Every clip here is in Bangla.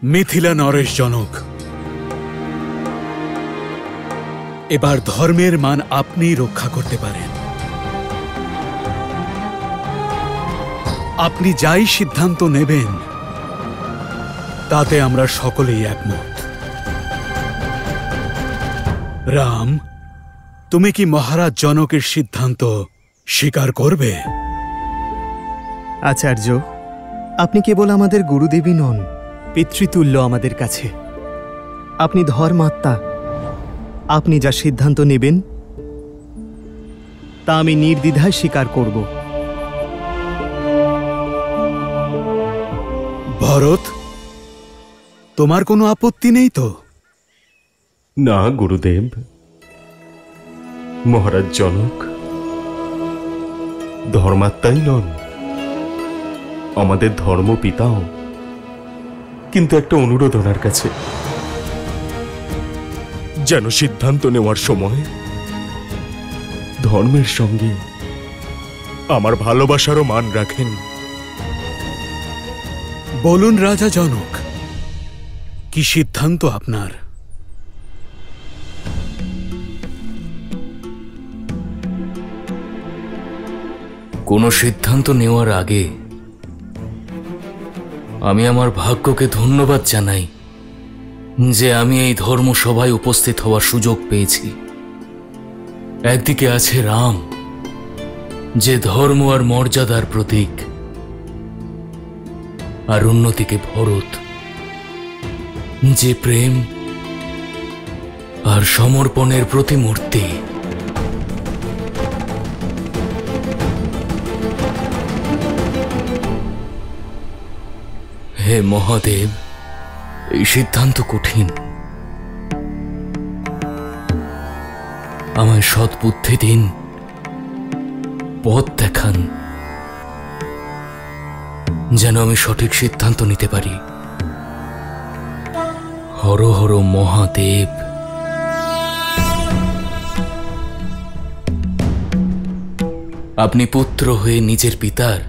মিথিলা নরেশ জনক, এবার ধর্মের মান আপনি রক্ষা করতে পারেন। আপনি যাই সিদ্ধান্ত নেবেন তাতে আমরা সকলেই একমত। রাম, তুমি কি মহারাজ জনকের সিদ্ধান্ত স্বীকার করবে? আচার্য, আপনি কেবল আমাদের গুরুদেবী নন, পিতৃতুল্য আমাদের কাছে। আপনি ধর্মাত্মা। আপনি যা সিদ্ধান্ত নেবেন তা আমি নির্দ্বিধায় স্বীকার করব। ভরত, তোমার কোনো আপত্তি নেই তো? না গুরুদেব। মহারাজ জনক ধর্মাত্মাই নন, আমাদের ধর্মপিতাও। কিন্তু একটা অনুরোধ ওনার কাছে, যেন সিদ্ধান্ত নেওয়ার সময় ধর্মের সঙ্গে আমার ভালোবাসারও মান রাখেন। বলুন রাজা জনক, কি সিদ্ধান্ত আপনার? কোনো সিদ্ধান্ত নেওয়ার আগে আমি আমার ভাগ্যকে ধন্যবাদ জানাই যে আমি এই ধর্মসভায় উপস্থিত হওয়ার সুযোগ পেয়েছি। একদিকে আছে রাম, যে ধর্ম আর মর্যাদার প্রতীক, আর অন্যদিকে ভরত, যে প্রেম আর সমর্পণের প্রতিমূর্তি। হে মহাদেব, এই সিদ্ধান্ত কঠিন। আমায় সৎবুদ্ধি দিন, পথ দেখান, যেন আমি সঠিক সিদ্ধান্ত নিতে পারি। হর হর মহাদেব। আপনি পুত্র হয়ে নিজের পিতার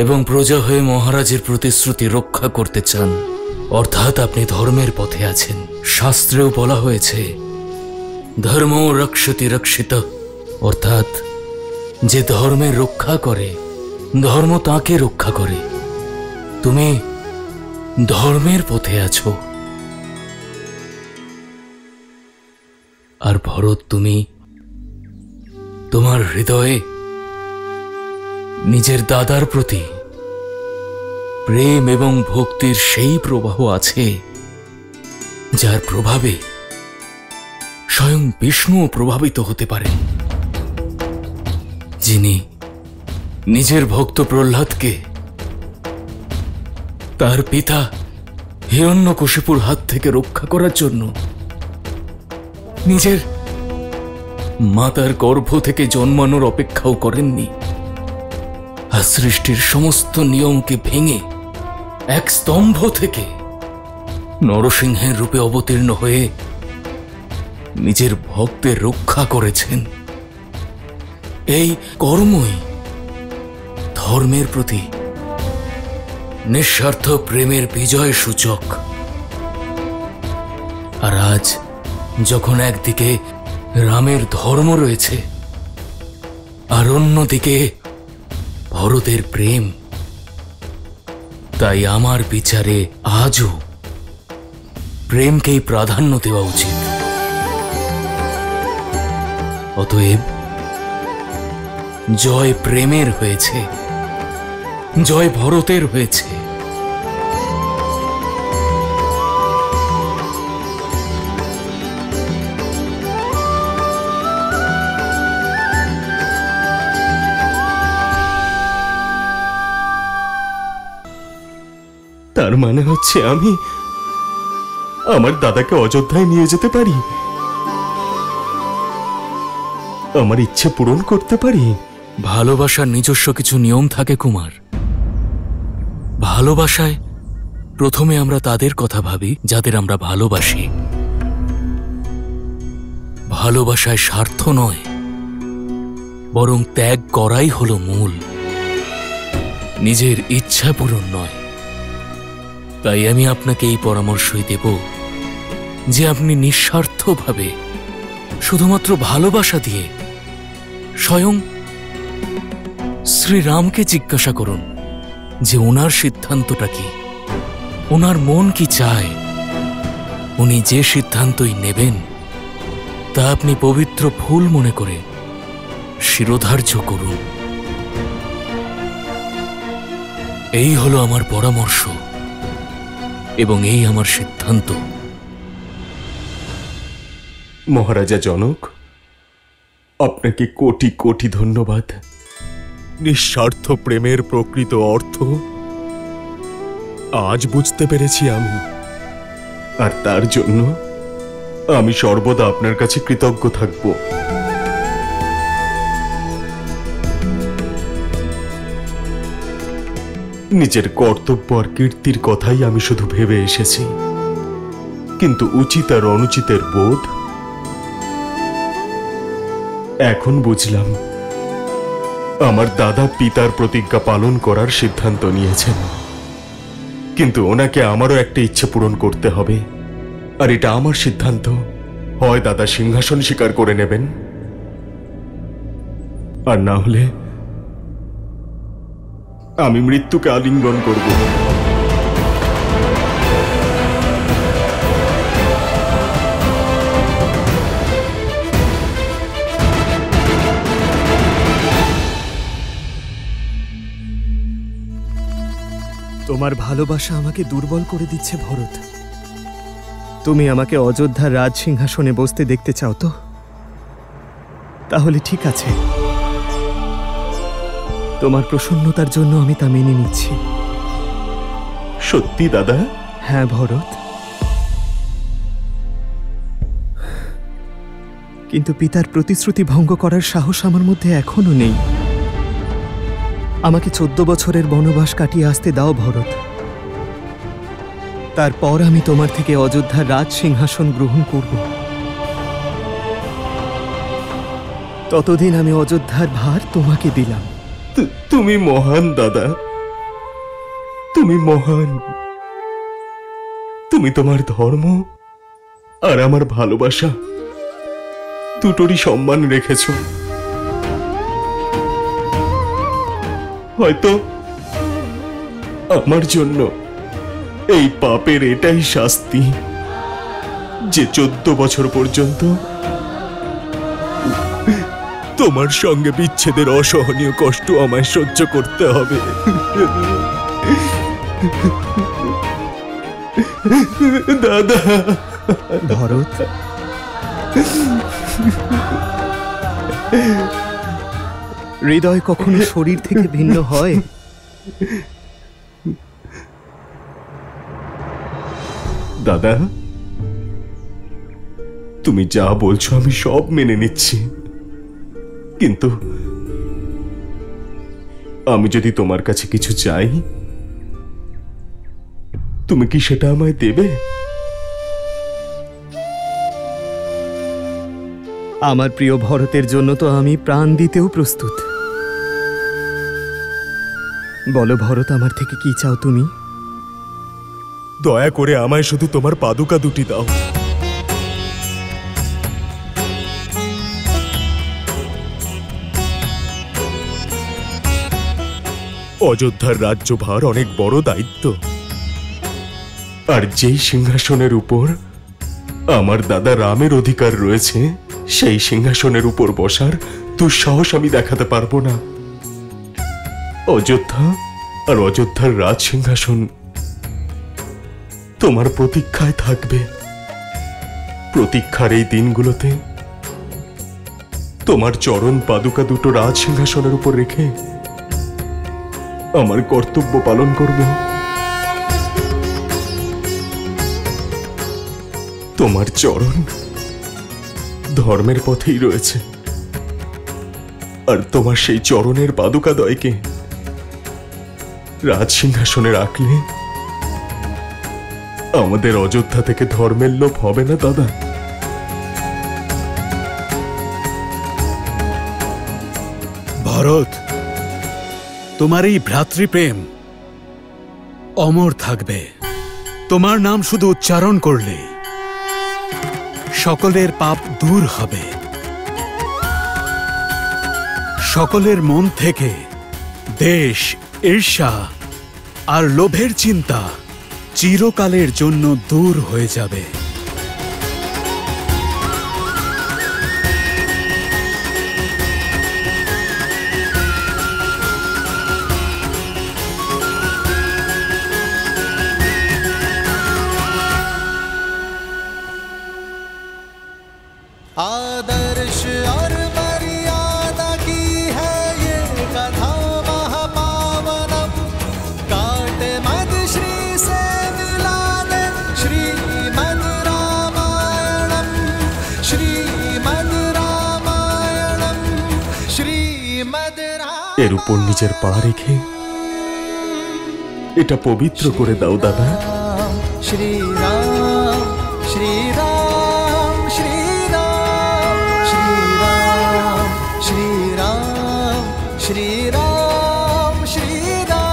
এবং প্রজা হয়ে মহারাজের প্রতিশ্রুতি রক্ষা করতে চান, অর্থাৎ আপনি ধর্মের পথে আছেন। শাস্ত্রেও বলা হয়েছে ধর্ম রক্ষতি রক্ষিত, অর্থাৎ যে ধর্মের রক্ষা করে ধর্ম তাকে রক্ষা করে। তুমি ধর্মের পথে আছো। আর ভরত, তুমি তোমার হৃদয়ে নিজের দাদার প্রতি প্রেম এবং ভক্তির সেই প্রবাহ আছে যার প্রভাবে স্বয়ং বিষ্ণুও প্রভাবিত হতে পারেন, যিনি নিজের ভক্ত প্রহ্লাদকে তার পিতা হিরণ্যকশিপুর হাত থেকে রক্ষা করার জন্য নিজের মাতার গর্ভ থেকে জন্মানোর অপেক্ষাও করেননি, আর সৃষ্টির সমস্ত নিয়মকে ভেঙে এক স্তম্ভ থেকে নরসিংহের রূপে অবতীর্ণ হয়ে নিজের ভক্তের রক্ষা করেছেন। এই কর্মই ধর্মের প্রতি নিঃস্বার্থ প্রেমের বিজয় সূচক। আর আজ যখন একদিকে রামের ধর্ম রয়েছে আর অন্যদিকে ভরতের প্রেম, তাই আমার বিচারে আজও প্রেমকেই প্রাধান্য দেওয়া উচিত। অতএব জয় প্রেমের হয়েছে, জয় ভরতের হয়েছে। তার মানে হচ্ছে আমি আমার দাদাকে অযোধ্যায় নিয়ে যেতে পারি, আমার ইচ্ছে পূরণ করতে পারি। ভালোবাসার নিজস্ব কিছু নিয়ম থাকে কুমার। ভালোবাসায় প্রথমে আমরা তাদের কথা ভাবি যাদের আমরা ভালোবাসি। ভালোবাসায় স্বার্থ নয়, বরং ত্যাগ করাই হলো মূল। নিজের ইচ্ছা পূরণ নয়, তাই আমি আপনাকে এই পরামর্শই দেব যে আপনি নিঃস্বার্থভাবে শুধুমাত্র ভালোবাসা দিয়ে স্বয়ং শ্রীরামকে জিজ্ঞাসা করুন যে ওনার সিদ্ধান্তটা কি, ওনার মন কি চায়। উনি যে সিদ্ধান্তই নেবেন তা আপনি পবিত্র ফুল মনে করে শিরোধার্য করুন। এই হলো আমার পরামর্শ এবং এই আমার সিদ্ধান্ত। মহারাজা জনক, আপনাকে কোটি কোটি ধন্যবাদ। নিঃস্বার্থ প্রেমের প্রকৃত অর্থ আজ বুঝতে পেরেছি আমি। আর তার জন্য আমি সর্বদা আপনার কাছে কৃতজ্ঞ থাকব। নিজের কর্তব্য আর কীর্তির কথাই আমি শুধু ভেবে এসেছি, কিন্তু উচিত আর অনুচিতের বোধ এখন বুঝলাম। আমার দাদা পিতার প্রতিজ্ঞা পালন করার সিদ্ধান্ত নিয়েছেন, কিন্তু ওনাকে আমারও একটা ইচ্ছে পূরণ করতে হবে। আর এটা আমার সিদ্ধান্ত। হয় দাদা সিংহাসন স্বীকার করে নেবেন, আর না হলে আমি মৃত্যুকে আলিঙ্গন করব। তোমার ভালোবাসা আমাকে দুর্বল করে দিচ্ছে ভরত। তুমি আমাকে অযোধ্যার রাজ সিংহাসনে বসতে দেখতে চাও তো? তাহলে ঠিক আছে, তোমার প্রসন্নতার জন্য আমি তা মেনে নিচ্ছি। সত্যি দাদা? হ্যাঁ ভরত, কিন্তু পিতার প্রতিশ্রুতি ভঙ্গ করার সাহস আমার মধ্যে এখনো নেই। আমাকে 14 বছরের বনবাস কাটিয়ে আসতে দাও ভরত। তারপর আমি তোমার থেকে অযোধ্যার রাজ সিংহাসন গ্রহণ করব। ততদিন আমি অযোধ্যার ভার তোমাকে দিলাম। তুমি মহান দাদা, তুমি মহান। তুমি তোমার ধর্ম আর আমার ভালোবাসা দুটোরই সম্মান রেখেছ। হয়তো আমার জন্য এই পাপের এটাই শাস্তি যে 14 বছর পর্যন্ত তোমার সঙ্গে বিচ্ছেদের অসহনীয় কষ্ট আমায় সহ্য করতে হবে। দাদা। ভরত, হৃদয় কখনো শরীর থেকে ভিন্ন হয়? দাদা, তুমি যা বলছো আমি সব মেনে নিচ্ছি, কিন্তু আমি যদি তোমার কাছে কিছু চাই, তুমি কি সেটা আমায় দেবে? আমার প্রিয় ভরতের জন্য তো আমি প্রাণ দিতেও প্রস্তুত। বলো ভরত, আমার থেকে কি চাও তুমি? দয়া করে আমায় শুধু তোমার পাদুকা দুটি দাও। অযোধ্যার রাজ্যভার অনেক বড় দায়িত্ব, আর যেই সিংহাসনের উপর আমার দাদা রামের অধিকার রয়েছে, সেই সিংহাসনের উপর বসার দুঃসাহস আমি দেখাতে পারবো না। অযোধ্যা আর অযোধ্যার রাজ সিংহাসন তোমার প্রতীক্ষায় থাকবে। প্রতীক্ষার এই দিনগুলোতে তোমার চরণ পাদুকা দুটো রাজ সিংহাসনের উপর রেখে আমার কর্তব্য পালন করব। তোমার চরণ ধর্মের পথেই রয়েছে, আর তোমার সেই চরণের পাদুকাদ্বয়কে রাজ সিংহাসনে রাখলে আমাদের অযোধ্যা থেকে ধর্মের লোপ হবে না দাদা। ভরত, তোমার এই ভ্রাতৃপ্রেম অমর থাকবে। তোমার নাম শুধু উচ্চারণ করলে সকলের পাপ দূর হবে। সকলের মন থেকে দেশ, ঈর্ষা আর লোভের চিন্তা চিরকালের জন্য দূর হয়ে যাবে। आदर्श और मर्यादा की है ये कथा महापावनम, काटे मद श्री से मिला दे श्रीमद् रामायणम, श्रीमद् रामायणम, श्रीमद् रामायणम। এর উপর নিজের পা রেখে এটা পবিত্র করে দাও দাদা। श्री राम, श्री राम, श्री राम, श्री राम, श्री राम, श्री राम, श्री राम।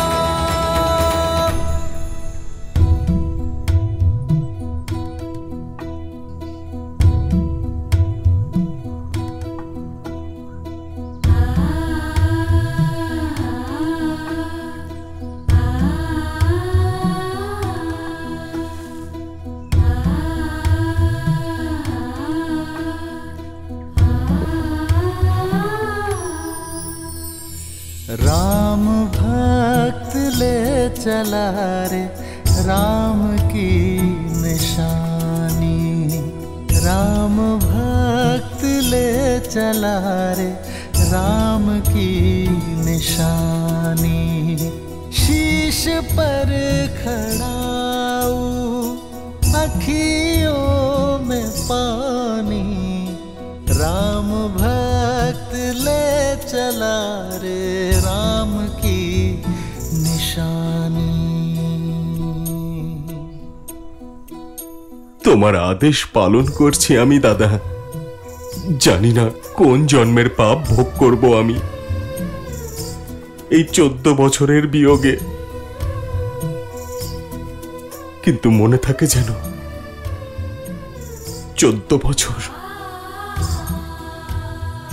राम भक्त ले चला रे राम की निशानी, राम भक्त ले चला रे राम की निशानी। शीश पर खड़ाऊ अखियों में पानी, राम भक्त ले चला रे राम की निशानी। তোমার আদেশ পালন করছি আমি দাদা। জানি না কোন জন্মের পাপ ভোগ করব আমি এই 14 বছরের বিয়োগে, কিন্তু মনে থাকে যেন 14 বছর,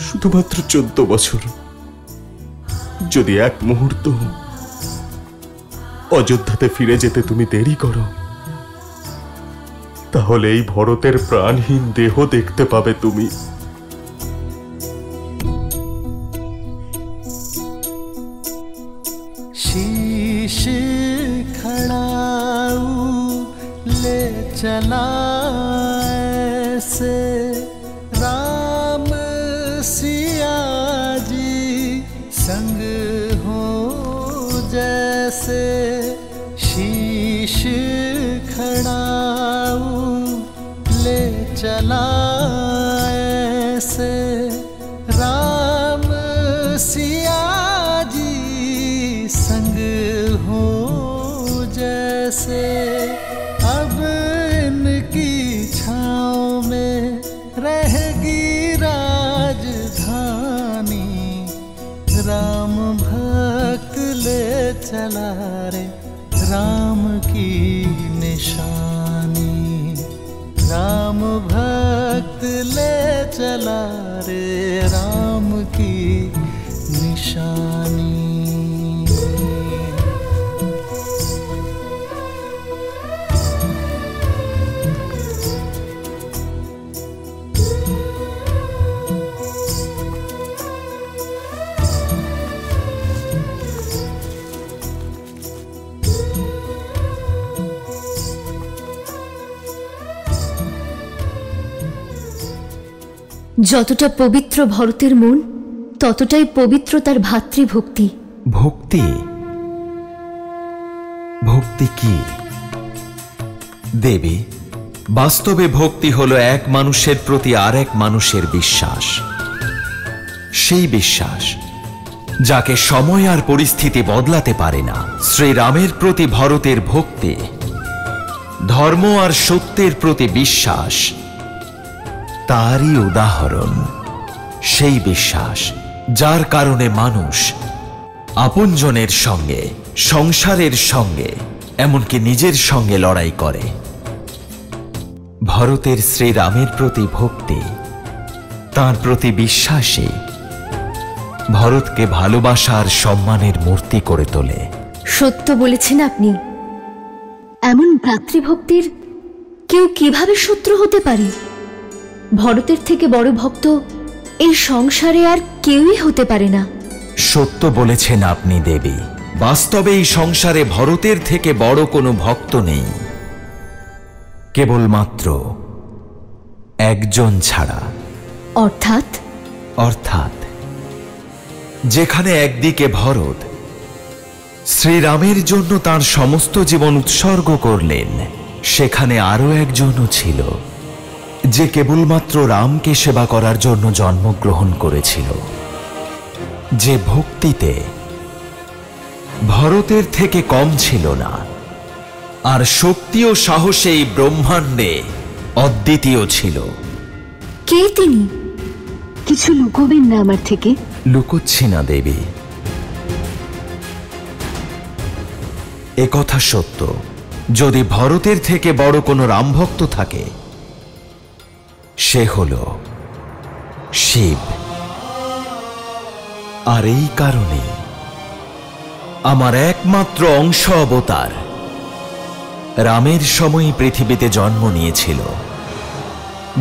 শুধুমাত্র 14 বছর। যদি এক মুহূর্ত অযোধ্যাতে ফিরে যেতে তুমি দেরি করো, তাহলে এই ভরতের প্রাণহীন দেহ দেখতে পাবে তুমি। शीश खड़ाऊ ले चला ऐसे राम सिया जी संग हो जैसे। शीश खड़ाऊ ले चला ऐसे राम सिया जी संग हो जैसे। अब इनकी छाँव में रहेगी राजधानी, राम भक्त ले चला रे राम की निशानी, राम भक्त ले चला रे राम की निशानी। যতটা পবিত্র ভরতের মন, ততটাই পবিত্র তার ভাতৃভক্তি। ভক্তি? ভক্তি কি দেবী? বাস্তবে ভক্তি হলো এক মানুষের প্রতি আর এক মানুষের বিশ্বাস। সেই বিশ্বাস যাকে সময় আর পরিস্থিতি বদলাতে পারে না। শ্রীরামের প্রতি ভরতের ভক্তি, ধর্ম আর সত্যের প্রতি বিশ্বাস তারই উদাহরণ। সেই বিশ্বাস যার কারণে মানুষ আপনজনের সঙ্গে, সংসারের সঙ্গে এমনকি নিজের সঙ্গে লড়াই করে। ভরতের শ্রীরামের প্রতি ভক্তি, তাঁর প্রতি বিশ্বাসী ভরতকে ভালোবাসা আর সম্মানের মূর্তি করে তোলে। সত্য বলেছেন আপনি। এমন ভ্রাতৃভক্তির কেউ কিভাবে শত্রু হতে পারে? ভরতের থেকে বড় ভক্ত এই সংসারে আর কেউই হতে পারে না। সত্য বলেছেন আপনি দেবী। বাস্তবে এই সংসারে ভরতের থেকে বড় কোনো ভক্ত নেই, কেবলমাত্র একজন ছাড়া। অর্থাৎ যেখানে একদিকে ভরত শ্রীরামের জন্য তার সমস্ত জীবন উৎসর্গ করলেন, সেখানে আরো একজনও ছিল যে কেবলমাত্র রামকে সেবা করার জন্য জন্মগ্রহণ করেছিল, যে ভক্তিতে ভরতের থেকে কম ছিল না, আর শক্তি ও সাহসে এই ব্রহ্মাণ্ডে অদ্বিতীয় ছিল। কে তিনি? কিছু লুকোবেন না আমার থেকে। লুকোচ্ছি না দেবী, এ কথা সত্য। যদি ভরতের থেকে বড় কোনো রামভক্ত থাকে, সে হল শিব। আর এই কারণে আমার একমাত্র অংশ অবতার রামের সময় পৃথিবীতে জন্ম নিয়েছিল,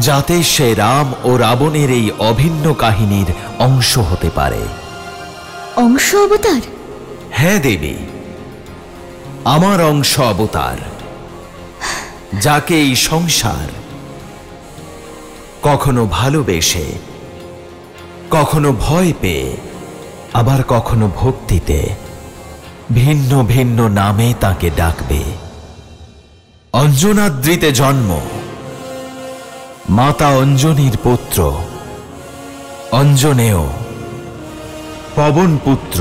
যাতে সে রাম ও রাবণের এই অভিন্ন কাহিনীর অংশ হতে পারে। অংশ অবতার? হ্যাঁ দেবী, আমার অংশ অবতার, যাকে এই সংসার কখনো ভালোবেসে, কখনো ভয় পেয়ে, আবার কখনো ভক্তিতে ভিন্ন ভিন্ন নামে তাকে ডাকবে। অঞ্জনাদ্রিতে জন্ম, মাতা অঞ্জনীর পুত্র অঞ্জনেয়, পবন পুত্র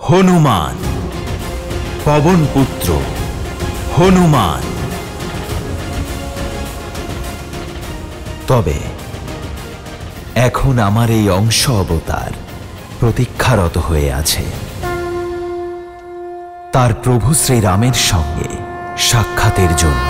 হনুমান, পবন পুত্র হনুমান। তবে এখন আমার এই অংশ অবতার প্রতীক্ষারত হয়ে আছে তার প্রভু শ্রীরামের সঙ্গে সাক্ষাতের জন্য।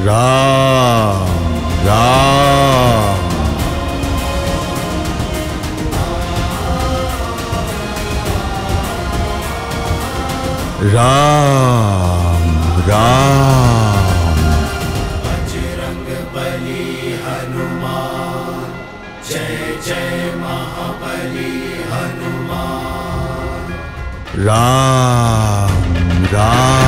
রাম রাম রাম রাম बजरंग बली हनुमान, जय जय महाबली हनुमान। राम राम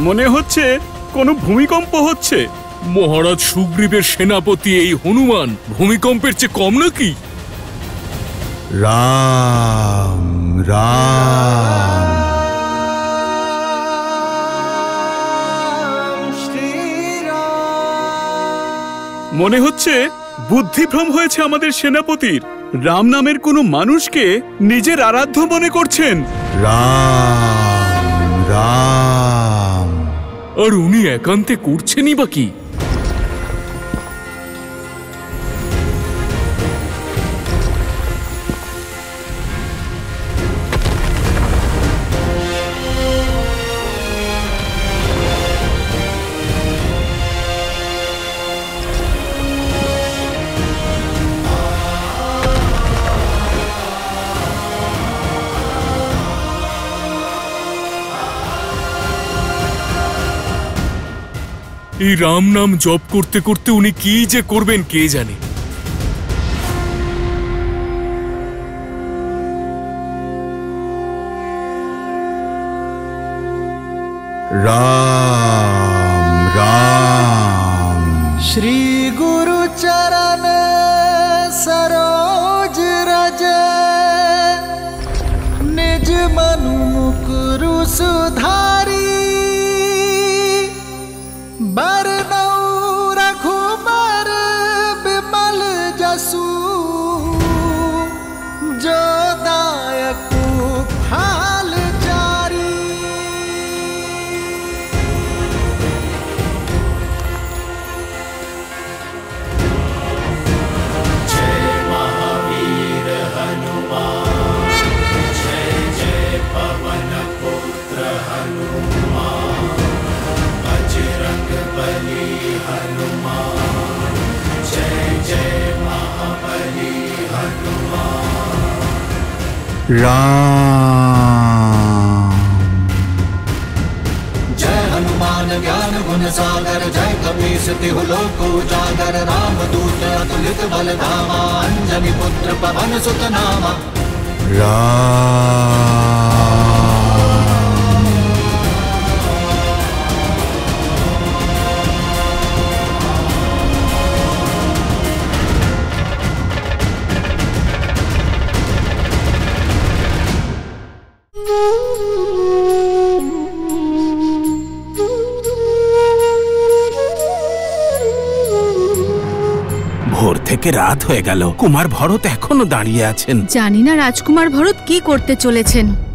মনে হচ্ছে কোনো ভূমিকম্প হচ্ছে। মহারাজ সুগ্রীবের সেনাপতি এই হনুমান ভূমিকম্পের চেয়ে কম নাকি? রাম রাম মনে হচ্ছে বুদ্ধিভ্রম হয়েছে আমাদের সেনাপতির। রাম নামের কোনো মানুষকে নিজের আরাধ্য মনে করছেন। রাম রাম আর উনি একান্তে করছেনই বা কি? এই রাম নাম জপ করতে করতে উনি কি যে করবেন কে জানে। राम राम। श्री गुरु चरण सरोज रज, निज मनु मुकुरु सुधारी। बरनउँ रघुबर बिमल जसु, जो दायकु फाल चारी। जय महावीर हनुमान, जय जय पवन पुत्र हनुमान। बजरंग बली हनुमान, जय जय महाबली हनुमान। राम। जय हनुमान ज्ञान गुण सागर, जय कपीस तिहु लोक उजागर। राम दूत अतुलित बल धामा, अंजनी पुत्र पवन सुत नामा। राम। ভোর থেকে রাত হয়ে গেল, কুমার ভরত এখনো দাঁড়িয়ে আছেন। জানি না রাজকুমার ভরত কি করতে চলেছেন।